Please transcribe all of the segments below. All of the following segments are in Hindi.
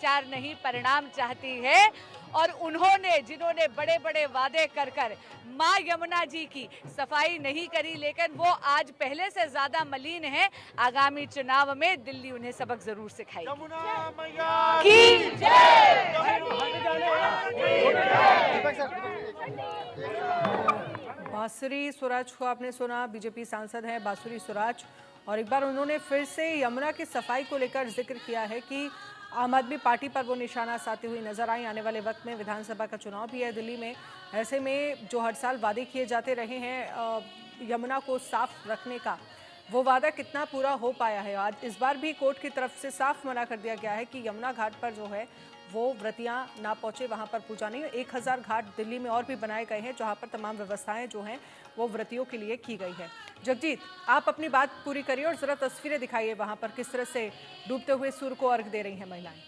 चार नहीं परिणाम चाहती है। और उन्होंने जिन्होंने बड़े बड़े वादे कर कर माँ यमुना जी की सफाई नहीं करी, लेकिन वो आज पहले से ज्यादा मलिन है। आगामी चुनाव में दिल्ली उन्हें सबक जरूर सिखाएगी। यमुना मैया की जय। बांसुरी स्वराज को आपने सुना, बीजेपी सांसद हैं बांसुरी स्वराज, और एक बार उन्होंने फिर से यमुना की सफाई को लेकर जिक्र किया है कि आम आदमी पार्टी पर वो निशाना साधती हुई नजर आई। आने वाले वक्त में विधानसभा का चुनाव भी है दिल्ली में, ऐसे में जो हर साल वादे किए जाते रहे हैं यमुना को साफ रखने का, वो वादा कितना पूरा हो पाया है। आज इस बार भी कोर्ट की तरफ से साफ मना कर दिया गया है कि यमुना घाट पर जो है वो व्रतियां ना पहुंचे, वहां पर पूजा नहीं। 1000 घाट दिल्ली में और भी बनाए गए हैं जहां पर तमाम व्यवस्थाएं जो हैं वो व्रतियों के लिए की गई है। जगजीत, आप अपनी बात पूरी करिए और जरा तस्वीरें दिखाइए वहां पर किस तरह से डूबते हुए सूर्य को अर्घ दे रही हैं महिलाएं।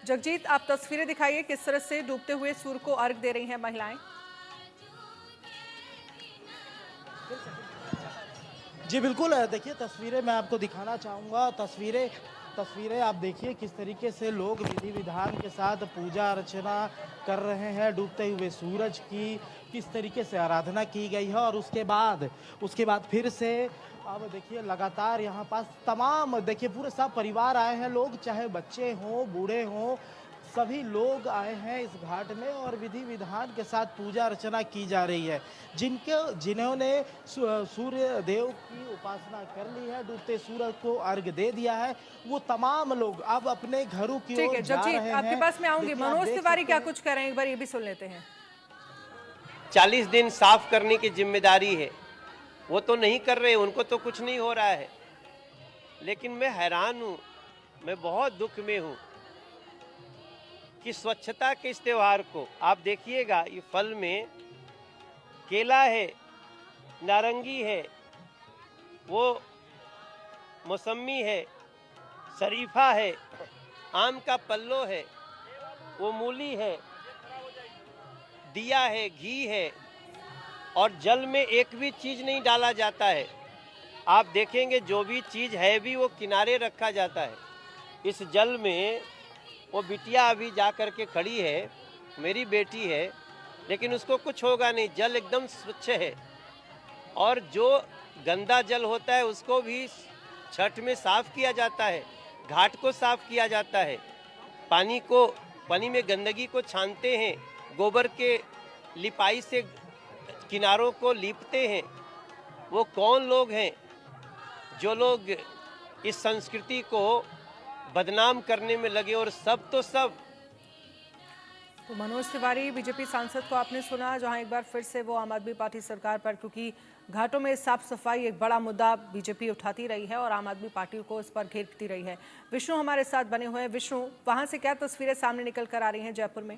जगजीत, आप तस्वीरें दिखाइए किस तरह से डूबते हुए सूर्य को अर्घ दे रही हैं महिलाएं। जी बिल्कुल, देखिए तस्वीरें मैं आपको दिखाना चाहूँगा। तस्वीरें आप देखिए किस तरीके से लोग विधि विधान के साथ पूजा अर्चना कर रहे हैं। डूबते हुए सूरज की किस तरीके से आराधना की गई है, और उसके बाद फिर से अब देखिए लगातार यहाँ पास तमाम देखिए पूरे सब परिवार आए हैं लोग, चाहे बच्चे हों बूढ़े हों, सभी लोग आए हैं इस घाट में और विधि विधान के साथ पूजा अर्चना की जा रही है। जिन्होंने सूर्य देव की उपासना कर ली है, डूबते सूरज को अर्घ दे दिया है, वो तमाम लोग अब अपने घरों की ओर जा रहे हैं। आपके पास मैं आऊंगी। मनोज तिवारी क्या कुछ कह रहे हैं, एक बार ये भी सुन लेते हैं। 40 दिन साफ करने की जिम्मेदारी है, वो तो नहीं कर रहे, उनको तो कुछ नहीं हो रहा है। लेकिन मैं हैरान हूँ, मैं बहुत दुख में हूँ कि स्वच्छता के इस त्योहार को आप देखिएगा। ये फल में केला है, नारंगी है, वो मौसमी है, शरीफा है, आम का पल्लो है, वो मूली है, दिया है, घी है, और जल में एक भी चीज़ नहीं डाला जाता है। आप देखेंगे जो भी चीज़ है भी वो किनारे रखा जाता है। इस जल में वो बिटिया अभी जा कर के खड़ी है, मेरी बेटी है, लेकिन उसको कुछ होगा नहीं, जल एकदम स्वच्छ है। और जो गंदा जल होता है उसको भी छठ में साफ किया जाता है, घाट को साफ किया जाता है, पानी में गंदगी को छानते हैं, गोबर के लिपाई से किनारों को लीपते हैं। वो कौन लोग हैं जो लोग इस संस्कृति को बदनाम करने में लगे, और सब तो सब। तो मनोज तिवारी बीजेपी सांसद को आपने सुना, जहां एक बार फिर से वो आम आदमी पार्टी सरकार पर, क्योंकि घाटों में साफ सफाई एक बड़ा मुद्दा बीजेपी उठाती रही है और आम आदमी पार्टी को इस पर घेरती रही है। विष्णु हमारे साथ बने हुए हैं। विष्णु, वहां से क्या तस्वीरें सामने निकल कर आ रही हैं जयपुर में?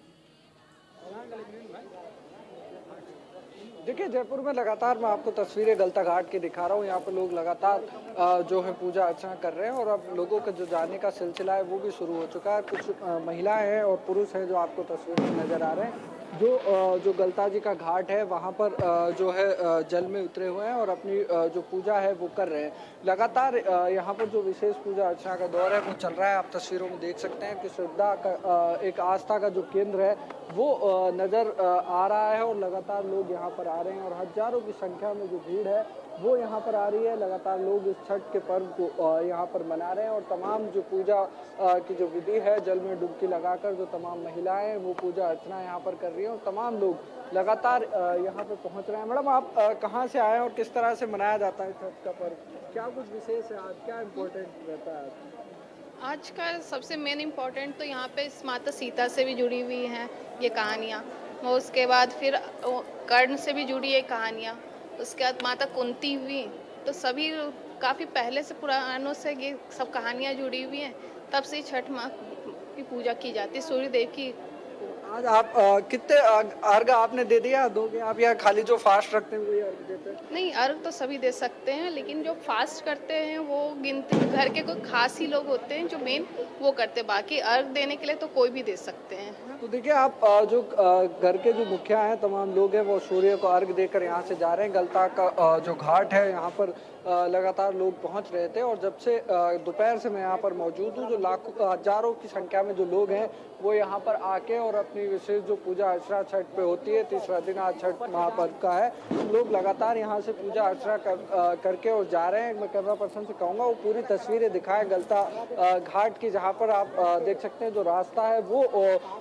देखिए, जयपुर में लगातार मैं आपको तस्वीरें गलता घाट की दिखा रहा हूँ। यहाँ पर लोग लगातार जो है पूजा अर्चना कर रहे हैं, और अब लोगों का जो जाने का सिलसिला है वो भी शुरू हो चुका है। कुछ महिलाएं हैं और पुरुष हैं जो आपको तस्वीर में नजर आ रहे हैं, जो गलता जी का घाट है वहाँ पर जो है जल में उतरे हुए हैं और अपनी जो पूजा है वो कर रहे हैं। लगातार यहाँ पर जो विशेष पूजा अर्चना का दौर है वो चल रहा है। आप तस्वीरों में देख सकते हैं कि श्रद्धा का एक आस्था का जो केंद्र है वो नज़र आ रहा है, और लगातार लोग यहाँ पर आ रहे हैं, और हजारों की संख्या में जो भीड़ है वो यहाँ पर आ रही है। लगातार लोग इस छठ के पर्व को यहाँ पर मना रहे हैं, और तमाम जो पूजा की जो विधि है, जल में डुबकी लगाकर जो तमाम महिलाएं हैं वो पूजा अर्चना यहाँ पर कर रही हैं, और तमाम लोग लगातार यहाँ पर पहुँच रहे हैं। मैडम, आप कहाँ से आए हैं और किस तरह से मनाया जाता है छठ का पर्व? क्या कुछ विशेष है आज, क्या इम्पोर्टेंट रहता है आज का? सबसे मेन इम्पोर्टेंट तो यहाँ पे माता सीता से भी जुड़ी हुई हैं ये कहानियाँ, और उसके बाद फिर कर्ण से भी जुड़ी है कहानियाँ, उसके बाद माता कुंती हुई, तो सभी काफ़ी पहले से पुरानों से ये सब कहानियाँ जुड़ी हुई हैं। तब से छठ माँ की पूजा की जाती है, सूर्य देव की। आज आप कितने अर्घ आपने दे दिया, दोगे आप, या खाली जो फास्ट रखते हैं वही अर्घ देते हैं? नहीं, अर्घ तो सभी दे सकते हैं, लेकिन जो फास्ट करते हैं वो गिनती घर के कोई खास ही लोग होते हैं जो मेन वो करते हैं। बाकी अर्घ देने के लिए तो कोई भी दे सकते हैं। तो देखिए आप जो घर के जो मुखिया हैं, तमाम लोग हैं, वो सूर्य को अर्घ देकर यहाँ से जा रहे हैं। गलता का जो घाट है यहाँ पर लगातार लोग पहुँच रहे थे, और जब से दोपहर से मैं यहाँ पर मौजूद हूँ, जो लाखों हजारों की संख्या में जो लोग हैं वो यहाँ पर आके और अपनी विशेष जो पूजा अर्चना छठ पे होती है, तीसरा दिन आज छठ महापर्व का है, लोग लगातार यहाँ से पूजा अर्चना करके और जा रहे हैं। मैं कैमरा पर्सन से कहूँगा वो पूरी तस्वीरें दिखाएं गलता घाट की, जहाँ पर आप देख सकते हैं जो रास्ता है वो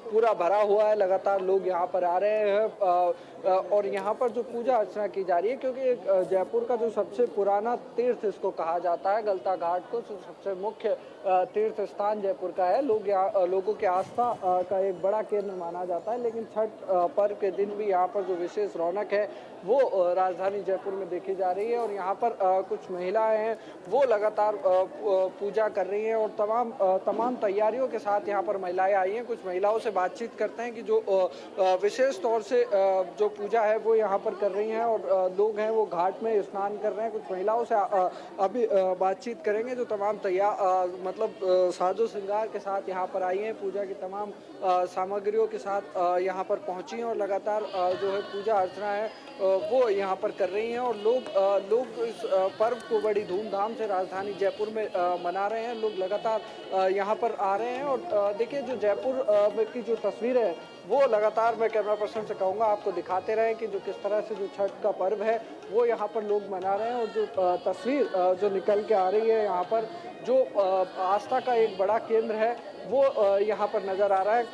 पूरा भरा हुआ है। लगातार लोग यहाँ पर आ रहे हैं और यहाँ पर जो पूजा अर्चना की जा रही है, क्योंकि जयपुर का जो सबसे पुराना तीर्थ इसको कहा जाता है, गलता घाट को सबसे मुख्य तीर्थ स्थान जयपुर का है। लोगों की आस्था का एक बड़ा केंद्र माना जाता है। लेकिन छठ पर्व के दिन भी यहाँ पर जो विशेष रौनक है वो राजधानी जयपुर में देखी जा रही है, और यहाँ पर कुछ महिलाएं हैं वो लगातार पूजा कर रही हैं, और तमाम तैयारियों के साथ यहाँ पर महिलाएं आई हैं। कुछ महिलाओं से बातचीत करते हैं कि जो विशेष तौर से जो पूजा है वो यहाँ पर कर रही हैं, और लोग हैं वो घाट में स्नान कर रहे हैं। कुछ महिलाओं से अभी बातचीत करेंगे जो तमाम साजो श्रृंगार के साथ यहाँ पर आई हैं, पूजा की तमाम सामग्रियों के साथ यहाँ पर पहुँची हैं, और लगातार जो है पूजा अर्चना है वो यहाँ पर कर रही हैं। और लोग इस पर्व को बड़ी धूमधाम से राजधानी जयपुर में मना रहे हैं। लोग लगातार यहाँ पर आ रहे हैं, और देखिए जो जयपुर की जो तस्वीर है वो लगातार मैं कैमरा पर्सन से कहूँगा आपको दिखाते रहे कि जो किस तरह से जो छठ का पर्व है वो यहाँ पर लोग मना रहे हैं। और जो तस्वीर जो निकल के आ रही है यहाँ पर, जो आस्था का एक बड़ा केंद्र है वो यहाँ पर नज़र आ रहा है,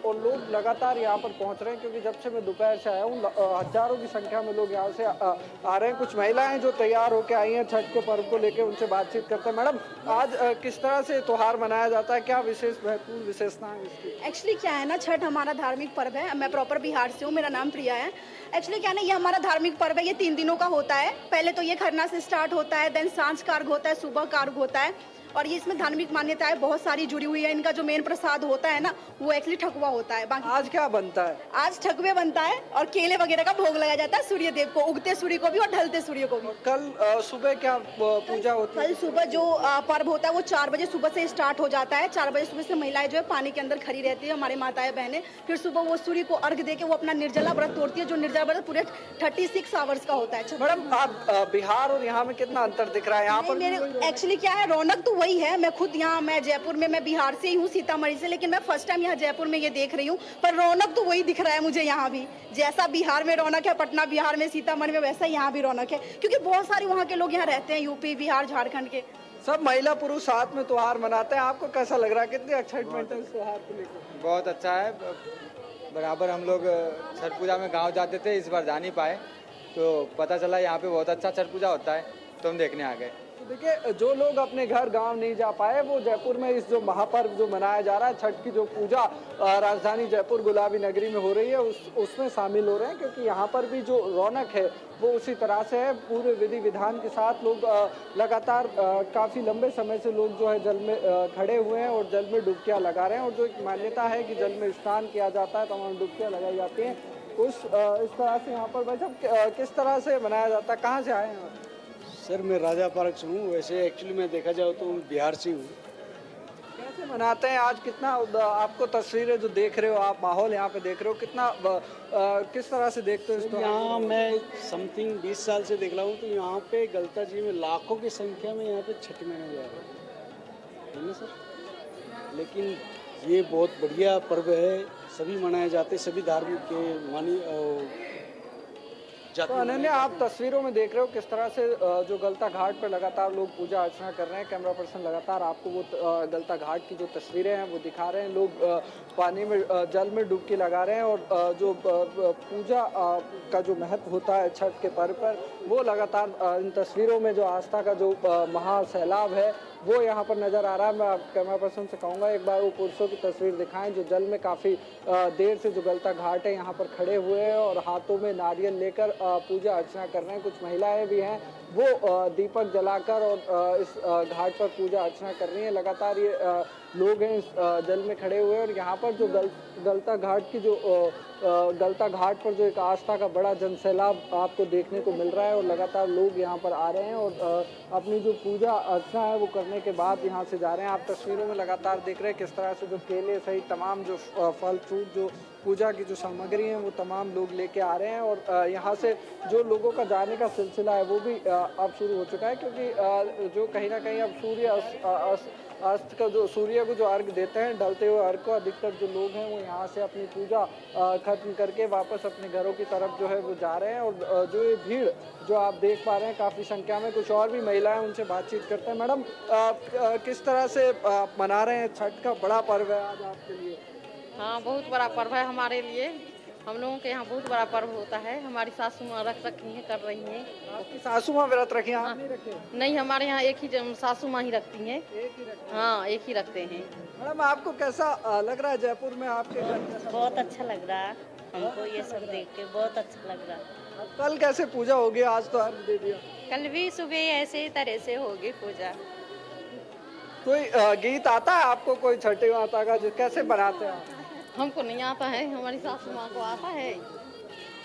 और लोग लगातार यहाँ पर पहुँच रहे हैं, क्योंकि जब से मैं दोपहर से आया हूँ हजारों की संख्या में लोग यहाँ से आ रहे हैं। कुछ महिलाएं जो तैयार होकर आई हैं छठ के पर्व को लेकर, उनसे बातचीत करते हैं। मैडम, आज किस तरह से त्योहार मनाया जाता है, क्या महत्वपूर्ण विशेषता है इसकी? एक्चुअली क्या है ना, छठ हमारा धार्मिक पर्व है। मैं प्रॉपर बिहार से हूँ, मेरा नाम प्रिया है। एक्चुअली क्या है ना, ये हमारा धार्मिक पर्व है, ये 3 दिनों का होता है। पहले तो ये खरना से स्टार्ट होता है, देन सांझ का अर्घ होता है, सुबह का अर्घ होता है, और ये इसमें धार्मिक मान्यताएं बहुत सारी जुड़ी हुई है। इनका जो मेन प्रसाद होता है ना वो एक्चुअली ठकुआ होता है। बाकी आज क्या बनता है? आज ठकुए बनता है और केले वगैरह का भोग लगाया जाता है सूर्य देव को, उगते सूर्य को भी और ढलते सूर्य को भी। कल सुबह क्या पूजा होती है? कल सुबह जो पर्व होता है वो 4 बजे सुबह से स्टार्ट हो जाता है। 4 बजे सुबह से महिलाएं जो है पानी के अंदर खड़ी रहती है, हमारी माताएं बहनें। फिर सुबह वो सूर्य को अर्घ देके वो अपना निर्जला व्रत तोड़ती है, जो निर्जला व्रत पूरे 36 आवर्स का होता है। मैडम, आप बिहार और यहाँ में कितना अंतर दिख रहा है? यहाँ पर मेरे एक्चुअली क्या है, रौनक तो वही है। मैं खुद मैं जयपुर में, मैं बिहार से ही हूँ, सीतामढ़ी से, लेकिन मैं फर्स्ट टाइम यहाँ जयपुर में ये देख रही हूँ। पर रौनक तो वही दिख रहा है मुझे यहाँ भी, जैसा बिहार में रौनक है, पटना बिहार में, सीतामढ़ी में, वैसा यहाँ भी रौनक है, क्योंकि बहुत सारे वहाँ के लोग यहाँ रहते हैं, यूपी, बिहार, झारखंड के। सब महिला पुरुष साथ में त्योहार मनाते हैं। आपको कैसा लग रहा है, कितनी एक्साइटमेंट है इस त्योहार को लेकर? बहुत अच्छा है। बराबर हम लोग छठ पूजा में गाँव जाते थे, इस बार जा नहीं पाए, तो पता चला यहाँ पे बहुत अच्छा छठ पूजा होता है, तो हम देखने आ गए। देखिए, जो लोग अपने घर गांव नहीं जा पाए वो जयपुर में इस जो महापर्व जो मनाया जा रहा है, छठ की जो पूजा राजधानी जयपुर गुलाबी नगरी में हो रही है उसमें शामिल हो रहे हैं, क्योंकि यहाँ पर भी जो रौनक है वो उसी तरह से है। पूरे विधि विधान के साथ लोग लगातार काफ़ी लंबे समय से लोग जो है जल में खड़े हुए हैं और जल में डुबकियाँ लगा रहे हैं। और जो एक मान्यता है कि जल में स्नान किया जाता है, तमाम डुबकियाँ लगाई जाती हैं, इस तरह से यहाँ पर। भाई साहब, किस तरह से मनाया जाता है, कहाँ से आए हैं आप? सर, मैं राजा पार्क से हूँ। वैसे एक्चुअली मैं देखा जाए तो बिहार से हूँ। कैसे मनाते हैं आज? कितना आपको तस्वीरें जो देख रहे हो आप, माहौल यहाँ पे देख रहे हो, कितना किस तरह से देखते हो इसको? यहाँ मैं समथिंग 20 साल से देख रहा हूँ, तो यहाँ पे गलता जी में लाखों की संख्या में यहाँ पे छठ मनाया जा रहा है ना सर। लेकिन ये बहुत बढ़िया पर्व है, सभी मनाए जाते, सभी धार्मिक के मानी तो अनन्या, आप तस्वीरों में देख रहे हो किस तरह से जो गलता घाट पर लगातार लोग पूजा अर्चना कर रहे हैं। कैमरा पर्सन लगातार आपको वो गलता घाट की जो तस्वीरें हैं वो दिखा रहे हैं। लोग पानी में, जल में डुबकी लगा रहे हैं, और जो पूजा का जो महत्व होता है छठ के पर्व पर, वो लगातार इन तस्वीरों में जो आस्था का जो महासैलाब है वो यहाँ पर नज़र आ रहा है। मैं कैमरा पर्सन से कहूँगा एक बार वो पुरुषों की तस्वीर दिखाएं जो जल में काफ़ी देर से जो गलता घाट है यहाँ पर खड़े हुए हैं और हाथों में नारियल लेकर पूजा अर्चना कर रहे हैं। कुछ महिलाएं भी हैं वो दीपक जलाकर और इस घाट पर पूजा अर्चना कर रही हैं। लगातार ये लोग हैं इस जल में खड़े हुए हैं, और यहाँ पर जो गलता घाट की जो गलता घाट पर जो एक आस्था का बड़ा जनसैलाब आपको देखने को मिल रहा है, और लगातार लोग यहाँ पर आ रहे हैं और अपनी जो पूजा अर्चना है वो करने करने के बाद यहाँ से जा रहे हैं। आप तस्वीरों में लगातार देख रहे हैं किस तरह से जो केले सहित तमाम जो फल फ्रूट जो पूजा की जो सामग्री है वो तमाम लोग लेके आ रहे हैं। और यहाँ से जो लोगों का जाने का सिलसिला है वो भी अब शुरू हो चुका है, क्योंकि जो कहीं ना कहीं अब अस्त का जो सूर्य को जो अर्घ देते हैं, ढलते हुए अर्घ को अधिकतर जो लोग हैं वो यहाँ से अपनी पूजा खत्म करके वापस अपने घरों की तरफ जो है वो जा रहे हैं। और जो ये भीड़ जो आप देख पा रहे हैं काफ़ी संख्या में, कुछ और भी महिलाएं उनसे बातचीत करते हैं। मैडम, किस तरह से मना रहे हैं? छठ का बड़ा पर्व है आज आपके लिए। हाँ, बहुत बड़ा पर्व है हमारे लिए। हम लोगों के यहाँ बहुत बड़ा पर्व होता है। हमारी सासू माँ रख रखी हैं, कर रही हैं। आपकी सासू माँ व्रत रखी हैं, आप नहीं रखे? नहीं, हमारे यहाँ एक ही सासू माँ ही रखती हैं। एक ही रखते हैं? हाँ, एक ही रखते हैं। मैडम, आपको कैसा लग रहा है जयपुर में आपके घर? बहुत अच्छा लग रहा है हमको, ये सब देख के बहुत अच्छा लग रहा है। कल कैसे पूजा होगी? आज तो अर्घ दे दिया। कल भी सुबह ऐसे तरह से होगी पूजा। कोई गीत आता है आपको, कोई छठी माता का, जो कैसे बनाते हैं आप? हमको नहीं आता है, हमारी सासू माँ को आता है,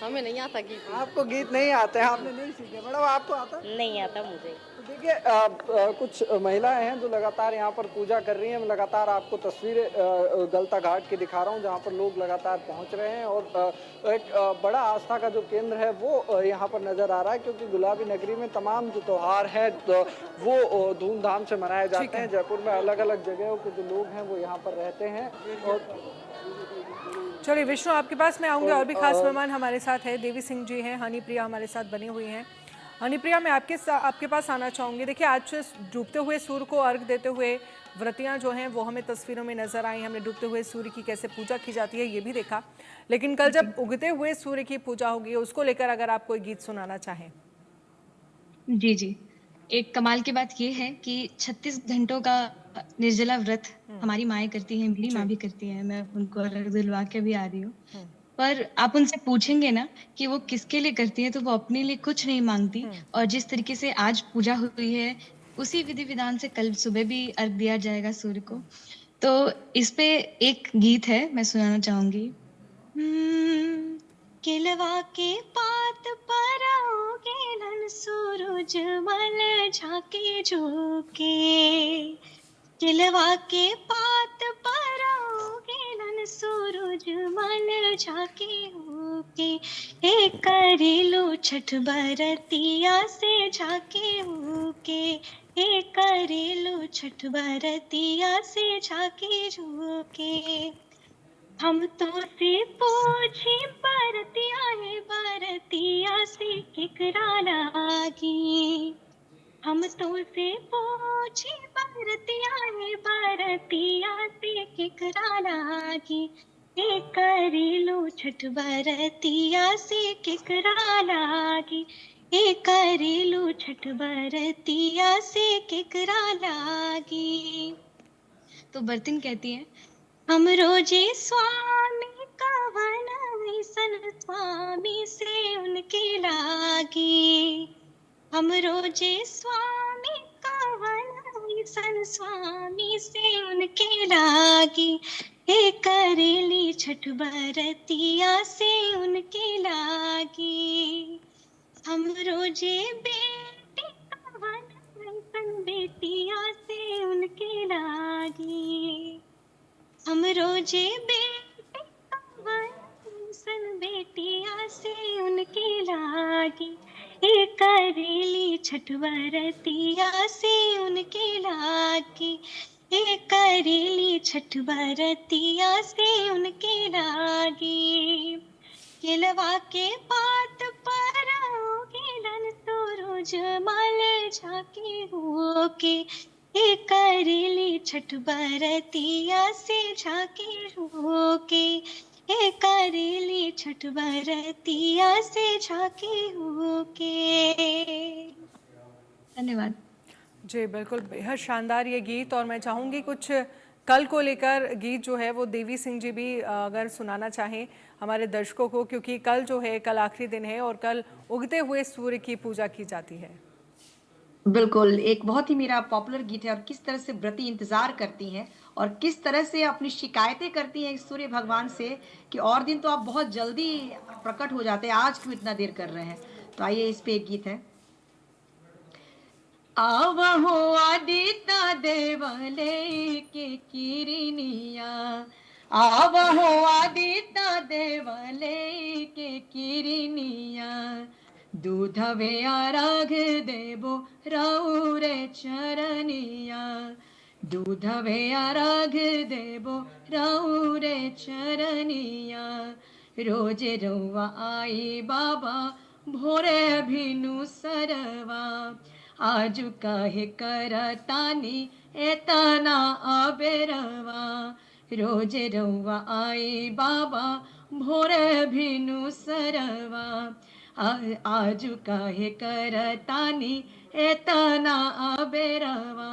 हमें नहीं आता गीत। आपको गीत नहीं आते हैं, आपने नहीं सीखे। मैडम, आपको आता है? नहीं आता मुझे। तो देखिए, कुछ महिलाएं हैं जो लगातार यहाँ पर पूजा कर रही हैं। मैं लगातार आपको तस्वीरें गलता घाट की दिखा रहा हूँ, जहाँ पर लोग लगातार पहुँच रहे हैं। और एक बड़ा आस्था का जो केंद्र है वो यहाँ पर नज़र आ रहा है, क्योंकि गुलाबी नगरी में तमाम जो त्यौहार हैं वो धूमधाम से मनाए जाते हैं। जयपुर में अलग अलग जगहों के जो लोग हैं वो यहाँ पर रहते हैं। और चलिए विष्णु, आपके पास मैं आऊँगी। और भी खास मेहमान हमारे साथ है, देवी सिंह जी हैं, हनीप्रिया हमारे साथ बनी हुई हैं। हनीप्रिया, मैं आपके पास आना चाहूँगी। देखिए, आज डूबते हुए सूर्य को अर्घ देते हुए व्रतियाँ जो हैं वो हमें तस्वीरों में नजर आई। हमने डूबते हुए सूर्य की कैसे पूजा की जाती है ये भी देखा, लेकिन कल जब उगते हुए सूर्य की पूजा होगी उसको लेकर अगर आप कोई गीत सुनाना चाहें। जी जी, एक कमाल की बात ये है कि 36 घंटों का निर्जला व्रत हमारी माएँ करती हैं, मेरी माँ भी करती है। मैं उनको अर्घ दिलवा के भी आ रही हूँ। पर आप उनसे पूछेंगे ना कि वो किसके लिए करती है, तो वो अपने लिए कुछ नहीं मांगती। और जिस तरीके से आज पूजा हुई है उसी विधि विधान से कल सुबह भी अर्घ दिया जाएगा सूर्य को। तो इस पे एक गीत है, मैं सुनाना चाहूंगी। केलवा के पात पर आओगे लन सूरज मल झाके झोंके, केलवा के पात पर आओगे लन सूरज मल झाके होके, हे करेलो छठ बरतिया से झाके होके, हे करेलो छठ बरतिया से झाके झोंके। हम तो से पूछे बरतिया है, बरतिया से केकरा लागी। हम तो से पूछे बरतिया है, बरतिया से केकरा लागी। हे करेलो छठ बरतिया से केकरा लागी, हे करेलो छठ बरतिया से केकरा लागी। तो बर्तन कहती है, हम रोजे स्वामी कवन ऐसन स्वामी से उनके लागी। हम रोजे स्वामी कवन ऐसन स्वामी से उनके लागी, हे करेली छठ बरतिया से उनके लागी। हम रोजे बेटी कवन ऐसन बेटिया से उनके लागी। हम रोजे बेटी कवन ऐसन बेटिया से उनके लागी, हे करेली छठ बरतिया से उनके लागी, हे करेली छठ बरतिया से उनके लागी। केलवा के पात पर आओगे लन सूरज मल झाके होके, हे करेली छठ बरतिया से झाके होके, हे करेली छठ बरतिया से झाके होके। धन्यवाद जी, बिल्कुल बेहद शानदार ये गीत। और मैं चाहूँगी कुछ कल को लेकर गीत जो है वो देवी सिंह जी भी अगर सुनाना चाहें हमारे दर्शकों को, क्योंकि कल जो है कल आखिरी दिन है और कल उगते हुए सूर्य की पूजा की जाती है। बिल्कुल, एक बहुत ही मेरा पॉपुलर गीत है। और किस तरह से व्रती इंतजार करती हैं और किस तरह से अपनी शिकायतें करती हैं सूर्य भगवान से कि और दिन तो आप बहुत जल्दी प्रकट हो जाते हैं, आज क्यों इतना देर कर रहे हैं। तो आइए, इस पे एक गीत है। आवहो आदित्य देवले के किरनिया, आवहो आदित्य देवले के किरनिया, दूधवे अर्घ देबो रौरे चरनिया, दूधवे अर्घ देबो रौरे चरनिया, रोज रौवा आई बाबा भोरे भिनु सरवा, आजु काहे करतानी एतना अबेरवा, रोज रौवा आई बाबा भोरे भिनु सरवा, आजु काहे करतानी एतना अबेरवा,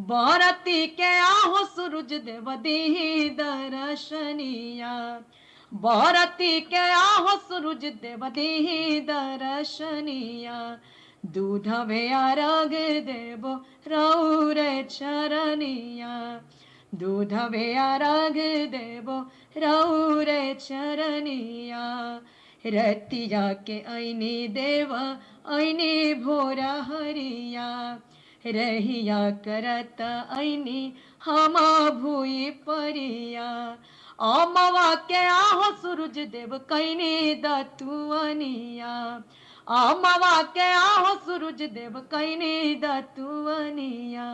बरती के आहो सूरज देव दीही दर्शनिया, बरती के आहो सूरज देव दीही दर्शनिया, दूधवे अर्घ देबो रौरे चरनिया, दूधवे अर्घ देबो रौरे चरनिया, रतिया के ऐनी देव ऐनी भोर हरिया, रहिया करत ऐनी हम भूई परिया, अमवा के आहो सूरज देव कैनी दतुअनिया, अमवा के आहो सूरज देव कैनी दतुअनिया,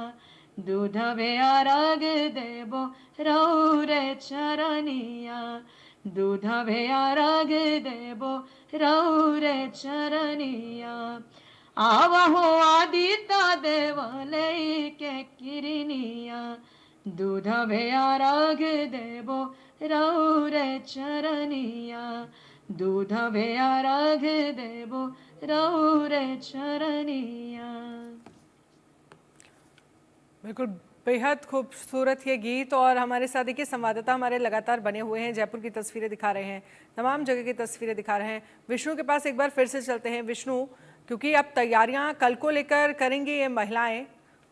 दूधवे अर्घ देबो रौरे चरनिया, दूधवे अर्घ देबो रौरे चरनिया, आवहो आदित्य देवले के किरनिया, दूधवे अर्घ देबो रौरे चरनिया, दूधवे अर्घ देबो रौरे चरनिया। बिल्कुल बेहद खूबसूरत ये गीत। और हमारे साथ देखिए संवाददाता हमारे लगातार बने हुए हैं, जयपुर की तस्वीरें दिखा रहे हैं, तमाम जगह की तस्वीरें दिखा रहे हैं। विष्णु के पास एक बार फिर से चलते हैं। विष्णु, क्योंकि अब तैयारियां कल को लेकर करेंगी ये महिलाएं,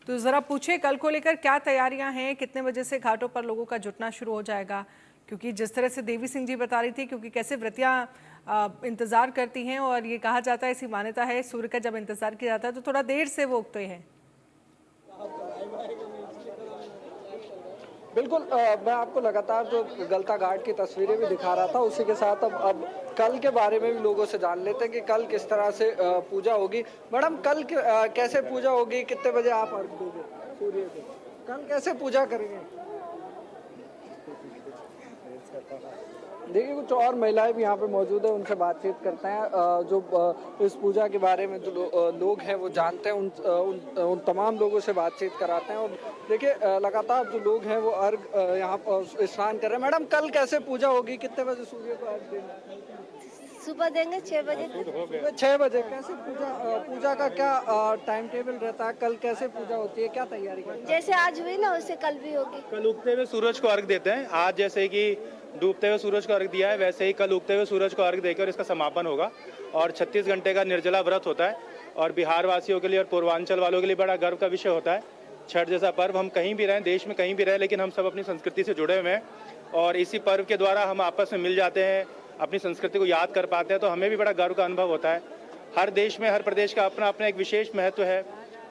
तो ज़रा पूछे कल को लेकर क्या तैयारियां हैं, कितने बजे से घाटों पर लोगों का जुटना शुरू हो जाएगा? क्योंकि जिस तरह से देवी सिंह जी बता रही थी, क्योंकि कैसे व्रतियाँ इंतज़ार करती हैं और ये कहा जाता है, ऐसी मान्यता है, सूर्य का जब इंतज़ार किया जाता है तो थोड़ा देर से वो उगते हैं। बिल्कुल, मैं आपको लगातार जो गलता घाट की तस्वीरें भी दिखा रहा था, उसी के साथ अब कल के बारे में भी लोगों से जान लेते हैं कि कल किस तरह से पूजा होगी। मैडम, कल कैसे पूजा होगी, कितने बजे आप अर्घ दोगे सूर्य को, कल कैसे पूजा करेंगे? देखिए, कुछ और महिलाएं भी यहाँ पे मौजूद है, उनसे बातचीत करते हैं, जो इस पूजा के बारे में जो लोग हैं वो जानते हैं, उन तमाम लोगों से बातचीत कराते हैं। और देखिए, लगातार जो लोग हैं वो अर्घ यहाँ पर स्नान कर रहे हैं। मैडम, कल कैसे पूजा होगी, कितने बजे सूर्य को अर्घ देंगे? सुबह देंगे 6 बजे। सुबह 6 बजे। कैसे पूजा का क्या टाइम टेबल रहता है, कल कैसे पूजा होती है, क्या तैयारी करते हैं? जैसे आज हुई ना, उससे कल भी होगी। कल उगते हुए सूरज को अर्घ देते हैं। आज जैसे कि डूबते हुए सूरज को अर्घ दिया है, वैसे ही कल उगते हुए सूरज को अर्घ देकर इसका समापन होगा। और 36 घंटे का निर्जला व्रत होता है और बिहार वासियों के लिए और पूर्वांचल वालों के लिए बड़ा गर्व का विषय होता है। छठ जैसा पर्व, हम कहीं भी रहें, देश में कहीं भी रहें, लेकिन हम सब अपनी संस्कृति से जुड़े हुए हैं और इसी पर्व के द्वारा हम आपस में मिल जाते हैं, अपनी संस्कृति को याद कर पाते हैं, तो हमें भी बड़ा गर्व का अनुभव होता है। हर देश में, हर प्रदेश का अपना अपना एक विशेष महत्व है।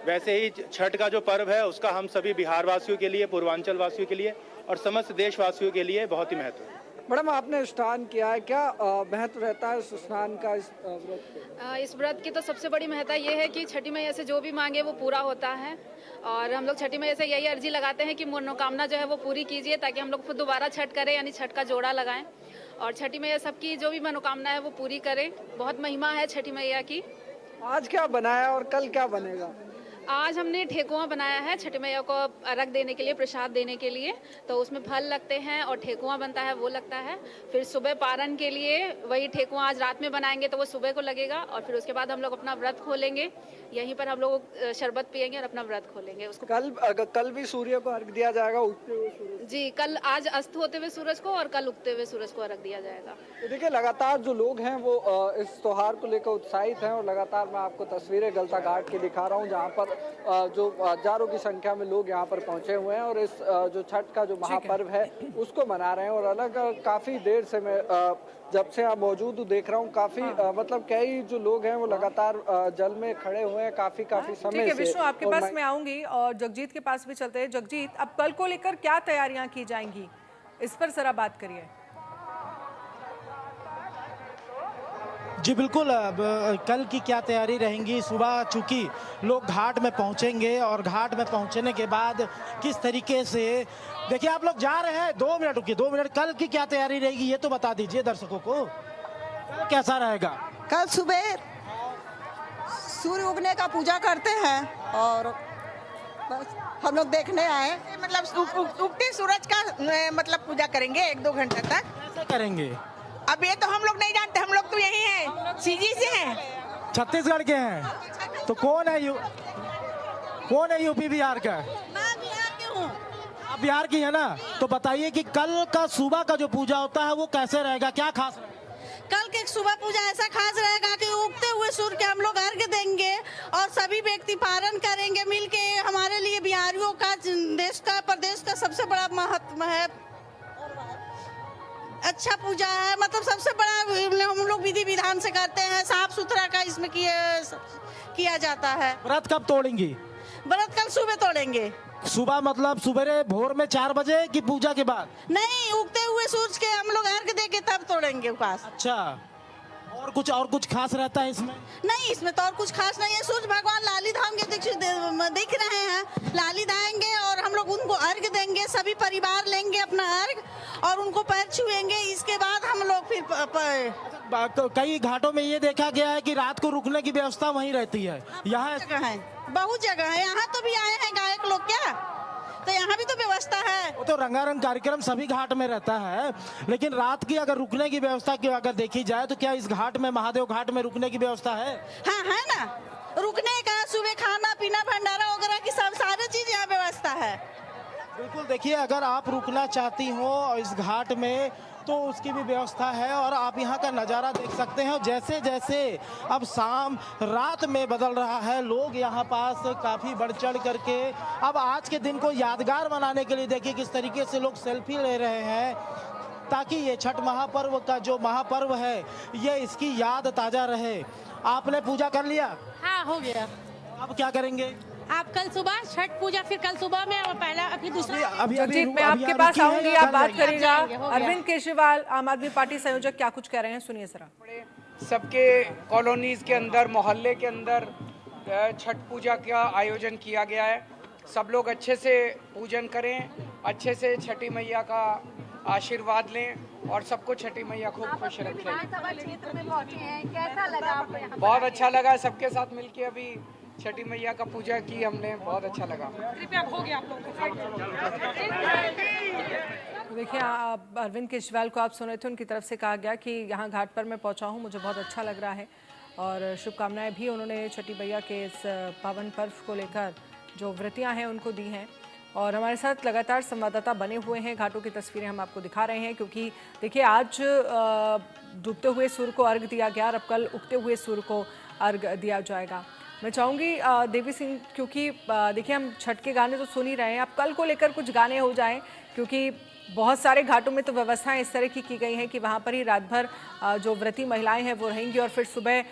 वैसे ही छठ का जो पर्व है उसका हम सभी बिहार वासियों के लिए, पूर्वांचल वासियों के लिए और समस्त देशवासियों के लिए बहुत ही महत्व है। मैडम, आपने स्नान किया है, क्या महत्व रहता है इस स्नान का, इस व्रत? इस व्रत की तो सबसे बड़ी महत्ता ये है कि छठी मैया से जो भी मांगे वो पूरा होता है और हम लोग छठी मैया से यही अर्जी लगाते हैं कि मनोकामना जो है वो पूरी कीजिए, ताकि हम लोग फिर दोबारा छठ करें, यानी छठ का जोड़ा लगाएं और छठी मैया सबकी जो भी मनोकामना है वो पूरी करें। बहुत महिमा है छठी मैया की। आज क्या बनाया और कल क्या बनेगा? आज हमने ठेकुआ बनाया है छठी मैया को अर्घ देने के लिए, प्रसाद देने के लिए। तो उसमें फल लगते हैं और ठेकुआ बनता है, वो लगता है। फिर सुबह पारण के लिए वही ठेकुआ आज रात में बनाएंगे तो वो सुबह को लगेगा और फिर उसके बाद हम लोग अपना व्रत खोलेंगे। यहीं पर हम लोग शरबत पियेंगे और अपना व्रत खोलेंगे। उसको कल भी सूर्य को अर्घ दिया जाएगा, उगते हुए सूरज? जी, कल, आज अस्त होते हुए सूरज को और कल उगते हुए सूरज को अर्घ दिया जाएगा। तो देखिए, लगातार जो लोग हैं वो इस त्योहार को लेकर उत्साहित हैं और लगातार मैं आपको तस्वीरें गलता घाट की दिखा रहा हूँ, जहाँ पर जो हजारों की संख्या में लोग यहाँ पर पहुंचे हुए हैं और इस जो छठ का जो महापर्व है उसको मना रहे हैं। और अलग काफ़ी देर से मैं जब से यहाँ मौजूद हूँ देख रहा हूँ काफ़ी मतलब कई जो लोग हैं वो लगातार जल में खड़े हुए हैं काफ़ी समय ठीक है से। विष्णु, आपके और पास मैं आऊंगी और जगजीत के पास भी चलते हैं। जगजीत, अब कल को लेकर क्या तैयारियां की जाएंगी, इस पर जरा बात करिए। जी बिल्कुल, अब कल की क्या तैयारी रहेंगी। सुबह चूंकि लोग घाट में पहुंचेंगे और घाट में पहुंचने के बाद किस तरीके से, देखिए आप लोग जा रहे हैं, 2 मिनट रुकिए, 2 मिनट, कल की क्या तैयारी रहेगी ये तो बता दीजिए दर्शकों को, कल कैसा रहेगा। कल सुबह सूर्य उगने का पूजा करते हैं और बस हम लोग देखने आए, मतलब उगते सूरज का मतलब पूजा करेंगे 1-2 घंटे तक। कैसे करेंगे अब ये तो हम लोग नहीं जानते, हम लोग तो यही हैं, सीजी से हैं, छत्तीसगढ़ के हैं। तो कौन है यूपी बिहार का? मैं बिहार की हूँ। आप बिहार की है ना, तो बताइए कि कल का सुबह का जो पूजा होता है वो कैसे रहेगा, क्या खास रहेगा? कल के सुबह पूजा ऐसा खास रहेगा कि उगते हुए सूर्य के हम लोग अर्घ्य देंगे और सभी व्यक्ति पारण करेंगे मिलके। हमारे लिए बिहारियों का, देश का, प्रदेश का सबसे बड़ा महत्व है, अच्छा पूजा है, मतलब सबसे बड़ा हम लोग विधि विधान से करते हैं, साफ सुथरा का इसमें किया जाता है। व्रत कब तोड़ेंगी? व्रत कल सुबह तोड़ेंगे। सुबह मतलब सुबह भोर में 4 बजे की पूजा के बाद? नहीं, उगते हुए सूरज के हम लोग अर्घ देके तब तोड़ेंगे उपवास। अच्छा, और कुछ खास रहता है इसमें? नहीं, इसमें तो और कुछ खास नहीं है। सूरज भगवान लाली धाम के दिख रहे हैं, लाली धाएंगे और हम लोग उनको अर्घ देंगे, सभी परिवार लेंगे अपना अर्घ और उनको पैर छुएंगे। इसके बाद हम लोग फिर कई घाटों में ये देखा गया है कि रात को रुकने की व्यवस्था वहीं रहती है। यहाँ जगह है, बहुत जगह है, यहाँ तो भी आए हैं गायक लोग क्या, तो यहाँ भी तो व्यवस्था है। वो तो रंगारंग कार्यक्रम सभी घाट में रहता है, लेकिन रात की अगर रुकने की व्यवस्था की अगर देखी जाए तो क्या इस घाट में, महादेव घाट में रुकने की व्यवस्था है? हाँ है ना, रुकने का, सुबह खाना पीना भंडारा वगैरह की सब सारी चीज यहाँ व्यवस्था है। बिल्कुल, देखिए अगर आप रुकना चाहती हो इस घाट में तो उसकी भी व्यवस्था है और आप यहाँ का नज़ारा देख सकते हैं। जैसे जैसे अब शाम रात में बदल रहा है, लोग यहाँ पास काफ़ी बढ़ चढ़ करके अब आज के दिन को यादगार बनाने के लिए देखिए किस तरीके से लोग सेल्फी ले रहे हैं, ताकि ये छठ महापर्व का जो महापर्व है ये इसकी याद ताज़ा रहे। आपने पूजा कर लिया? हाँ, हो गया। अब क्या करेंगे आप? कल सुबह छठ पूजा, फिर कल सुबह में पहला, फिर दूसरा। जगजीत, मैं आपके पास आऊंगी, आप बात करिएगा। अरविंद केजरीवाल, आम आदमी पार्टी संयोजक, क्या कुछ कह रहे हैं, सुनिए जरा। सबके कॉलोनीज के अंदर, मोहल्ले के अंदर छठ पूजा का आयोजन किया गया है। सब लोग अच्छे से पूजन करें, अच्छे से छठी मैया का आशीर्वाद लें और सबको छठी मैया खूब खुश रखें। विधानसभा क्षेत्र में पहुंचे हैं, कैसा लगा आपको यहाँ? बहुत अच्छा लगा, सबके साथ मिलके अभी छठी मैया का पूजा की हमने, बहुत अच्छा लगा। हो गया आप लोग। देखिए, अरविंद केजरीवाल को आप सुन रहे थे, उनकी तरफ से कहा गया कि यहाँ घाट पर मैं पहुँचा हूँ, मुझे बहुत अच्छा लग रहा है और शुभकामनाएं भी उन्होंने छठी मैया के इस पावन पर्व को लेकर जो व्रतियाँ हैं उनको दी हैं। और हमारे साथ लगातार संवाददाता बने हुए हैं, घाटों की तस्वीरें हम आपको दिखा रहे हैं, क्योंकि देखिए आज डूबते हुए सूर्य को अर्घ दिया गया और अब कल उगते हुए सूर्य को अर्घ दिया जाएगा। मैं चाहूँगी देवी सिंह, क्योंकि देखिए हम छठ के गाने तो सुन ही रहे हैं, अब कल को लेकर कुछ गाने हो जाएं, क्योंकि बहुत सारे घाटों में तो व्यवस्थाएं इस तरह की गई हैं कि वहाँ पर ही रात भर जो व्रती महिलाएं हैं वो रहेंगी और फिर सुबह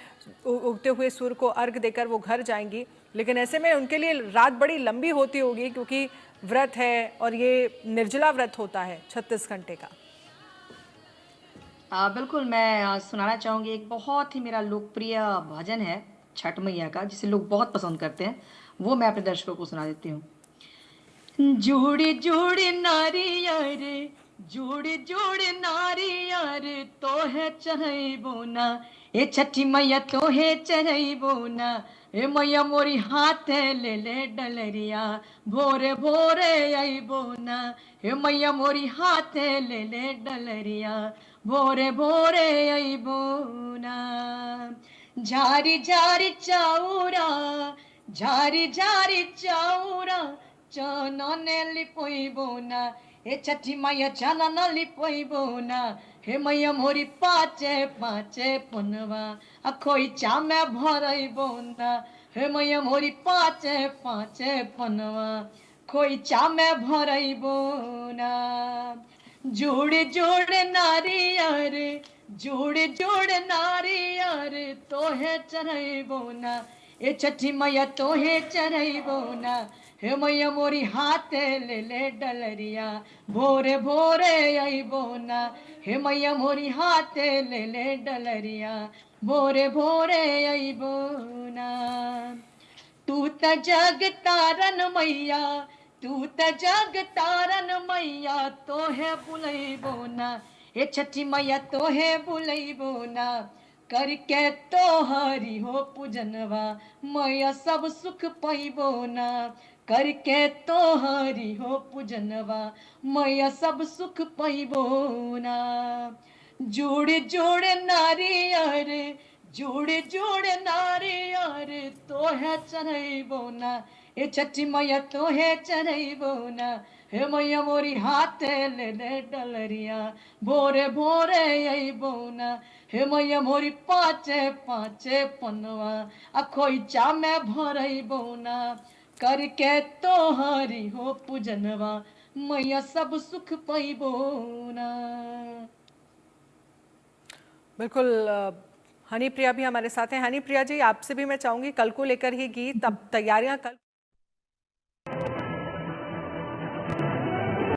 उगते हुए सूर्य को अर्घ देकर वो घर जाएंगी। लेकिन ऐसे में उनके लिए रात बड़ी लंबी होती होगी, क्योंकि व्रत है और ये निर्जला व्रत होता है 36 घंटे का। बिल्कुल, मैं सुनाना चाहूँगी, एक बहुत ही मेरा लोकप्रिय भजन है छठ मैया का, जिसे लोग बहुत पसंद करते हैं, वो मैं अपने दर्शकों को सुना देती हूँ। जोड़े जोड़े नारियर, जोड़े जोड़े नारियर, तो है चढ़ैबो ना, ए छठी मैया तो है चढ़ैबो ना, ए मैया मोरी हाथ ले ले डलरिया, भोरे भोरे अइबो ना, ए मैया मोरी हाथ ले ले डलरिया, भोरे भोरे अइबो ना। झारी झारी चाउरा, झारी झारी चाउरा, चनने लिपोइबो ना, ए छठी मैया चनन लिपोइबो ना, हे मैया मोरी पाचे पाचे पुनवा, अखोई चा में भरइबो ना, हे मैया मोरी पाँचे पाँचे पनवा खोई चा में भरइबो ना जोड़े जोड़े नारियर जोड़े जोड़े नारियर तोहे चढ़इबो ना ए छठी मैया तोहे चढ़इबो ना हे मैया मोरी हाथे ले ले डलरिया भोरे भोरे अइबो ना हे मैया मोरी हाथे ले ले डलरिया भोरे भोरे अइबो ना तू त जग तारन मैया तू त जग तारन मैया तोहे बुलइबो ना ए छठी मैया तोहे बुलइबो ना करके तोहरी हो पूजनवा मैया सब सुख पैबो ना करके तोहरी हो पूजनवा मैया सब सुख पैबो ना जोड़े जोड़े नारियर जोड़े जोड़े नारियर तोहे चढ़इबो ना ए छठी मैया तोहे चढ़इबो ना हे मैया मोरी हाथे ले ले डलरिया भोरे भोरे अइबो ना हे मैया मोरी पाँचे पाँचे पनवा आ खोइचा में भरइबो ना करके तोहरी हो पूजनवा मैया सब सुख पैबो ना। बिल्कुल हनी प्रिया भी हमारे साथ हैं। हनी प्रिया जी, आपसे भी मैं चाहूंगी कल को लेकर ही गीत, अब तैयारियां कल